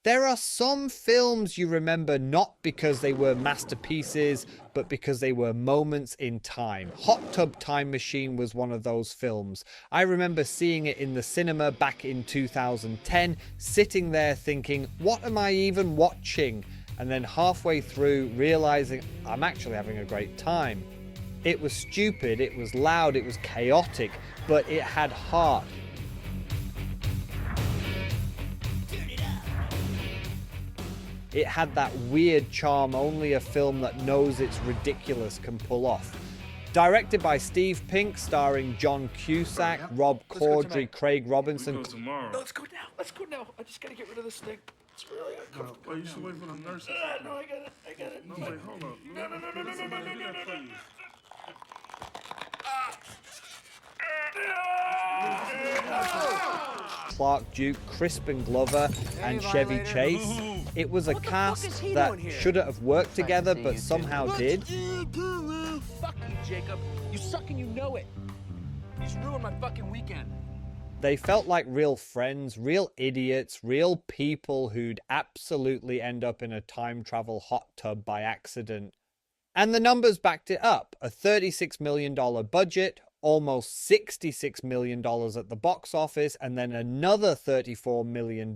There are some films you remember not because they were masterpieces, but because they were moments in time. Hot Tub Time Machine was one of those films. I remember seeing it in the cinema back in 2010, sitting there thinking, what am I even watching? And then halfway through, realizing I'm actually having a great time. It was stupid, it was loud, it was chaotic, but it had heart. It had that weird charm only a film that knows it's ridiculous can pull off. Directed by Steve Pink, starring John Cusack, Rob Corddry, Craig Robinson. We'll go tomorrow. No, let's go now. Let's go now. I just gotta get rid of this thing. It's really uncomfortable. Wait, you should wait for the nurse. No, I got it. I got it. No, wait, hold up. No. Clark Duke, Crispin Glover, and Chevy Chase. It was a cast that shouldn't have worked together, but somehow did. Fuck you, Jacob. You suck and you know it. You just ruined my fucking weekend. They felt like real friends, real idiots, real people who'd absolutely end up in a time travel hot tub by accident. And the numbers backed it up. A $36 million budget, almost $66 million at the box office, and then another $34 million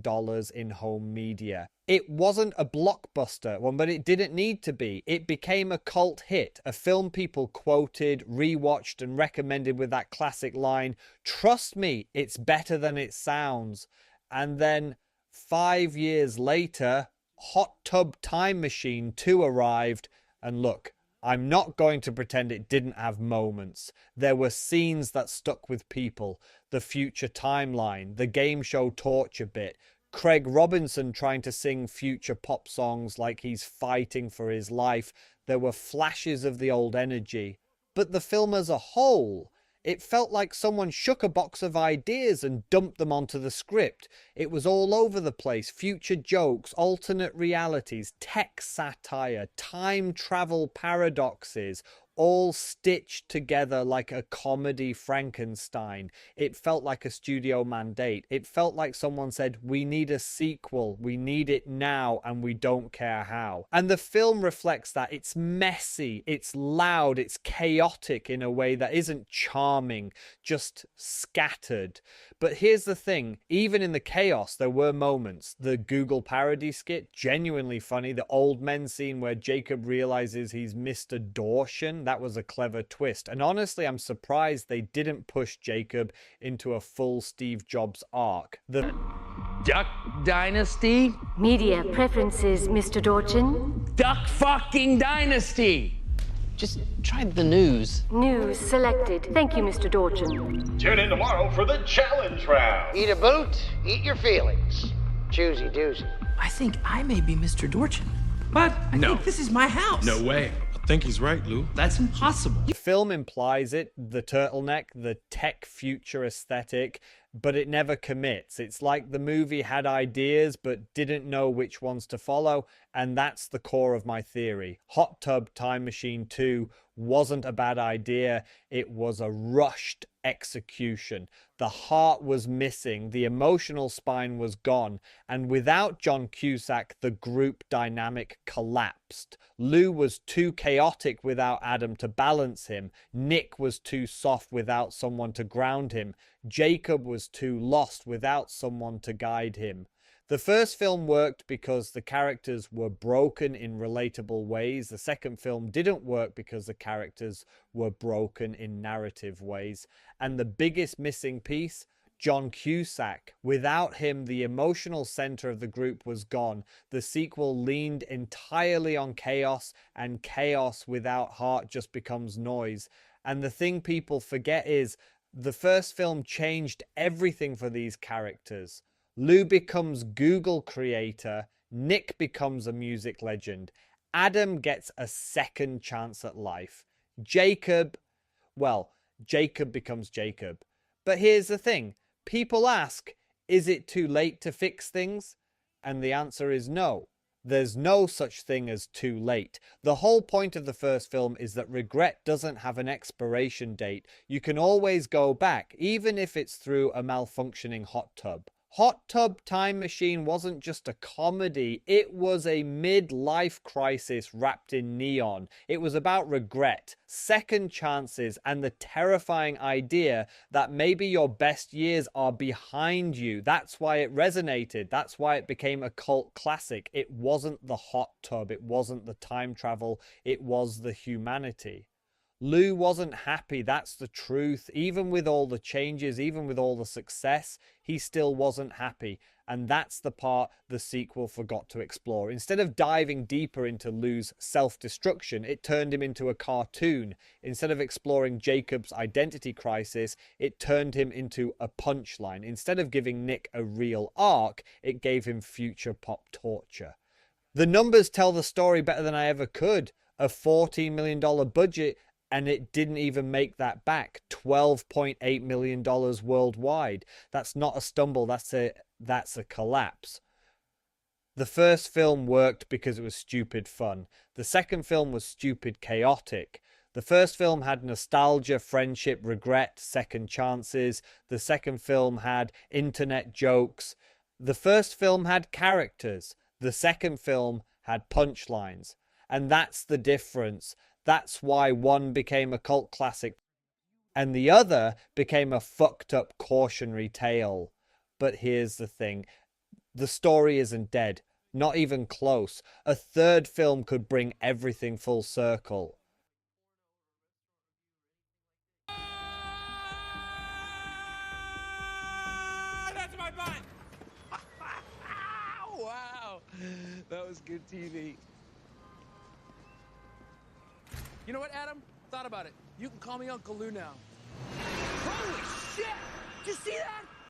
in home media. It wasn't a blockbuster one, but it didn't need to be. It became a cult hit, a film people quoted, rewatched, and recommended with that classic line, "Trust me, it's better than it sounds." And then 5 years later, Hot Tub Time Machine 2 arrived, and look, I'm not going to pretend it didn't have moments. There were scenes that stuck with people. The future timeline, the game show torture bit, Craig Robinson trying to sing future pop songs like he's fighting for his life. There were flashes of the old energy. But the film as a whole, it felt like someone shook a box of ideas and dumped them onto the script. It was all over the place. Future jokes, alternate realities, tech satire, time travel paradoxes, all stitched together like a comedy Frankenstein. It felt like a studio mandate. It felt like someone said, we need a sequel, we need it now, and we don't care how. And the film reflects that. It's messy, it's loud, it's chaotic in a way that isn't charming, just scattered. But here's the thing, even in the chaos, there were moments. The Google parody skit, genuinely funny. The old men scene where Jacob realizes he's Mr. Dorschen, that was a clever twist. And honestly, I'm surprised they didn't push Jacob into a full Steve Jobs arc. The Duck Dynasty? Media preferences, Mr. Dorchin. Duck fucking Dynasty! Just try the news. News selected. Thank you, Mr. Dorchin. Tune in tomorrow for the challenge round. Eat a boot, eat your feelings. Choosy doozy. I think I may be Mr. Dorchin. But I think this is my house. No way. I think he's right, Lou. That's impossible. The film implies it, the turtleneck, the tech future aesthetic, but it never commits. It's like the movie had ideas but didn't know which ones to follow, and that's the core of my theory. Hot Tub Time Machine 2 wasn't a bad idea, it was a rushed execution. The heart was missing, the emotional spine was gone, and without John Cusack, the group dynamic collapsed. Lou was too chaotic without Adam to balance him. Nick was too soft without someone to ground him. Jacob was too lost without someone to guide him. The first film worked because the characters were broken in relatable ways. The second film didn't work because the characters were broken in narrative ways. And the biggest missing piece, John Cusack. Without him, the emotional center of the group was gone. The sequel leaned entirely on chaos, and chaos without heart just becomes noise. And the thing people forget is, the first film changed everything for these characters. Lou becomes Google creator, Nick becomes a music legend, Adam gets a second chance at life. Jacob becomes Jacob. But here's the thing, people ask, is it too late to fix things? And the answer is no. There's no such thing as too late. The whole point of the first film is that regret doesn't have an expiration date. You can always go back, even if it's through a malfunctioning hot tub. Hot Tub Time Machine wasn't just a comedy, it was a midlife crisis wrapped in neon. It was about regret, second chances, and the terrifying idea that maybe your best years are behind you. That's why it resonated. That's why it became a cult classic. It wasn't the hot tub, it wasn't the time travel, it was the humanity. Lou wasn't happy, that's the truth. Even with all the changes, even with all the success, he still wasn't happy. And that's the part the sequel forgot to explore. Instead of diving deeper into Lou's self-destruction, it turned him into a cartoon. Instead of exploring Jacob's identity crisis, it turned him into a punchline. Instead of giving Nick a real arc, it gave him future pop torture. The numbers tell the story better than I ever could. A $14 million budget, and it didn't even make that back. $12.8 million worldwide. That's not a stumble, that's a collapse. The first film worked because it was stupid fun. The second film was stupid chaotic. The first film had nostalgia, friendship, regret, second chances. The second film had internet jokes. The first film had characters. The second film had punchlines. And that's the difference. That's why one became a cult classic and the other became a fucked up cautionary tale. But here's the thing. The story isn't dead. Not even close. A third film could bring everything full circle. That's my butt! Wow, that was good TV. You know what, Adam? Thought about it. You can call me Uncle Lou now. Holy shit! Did you see that?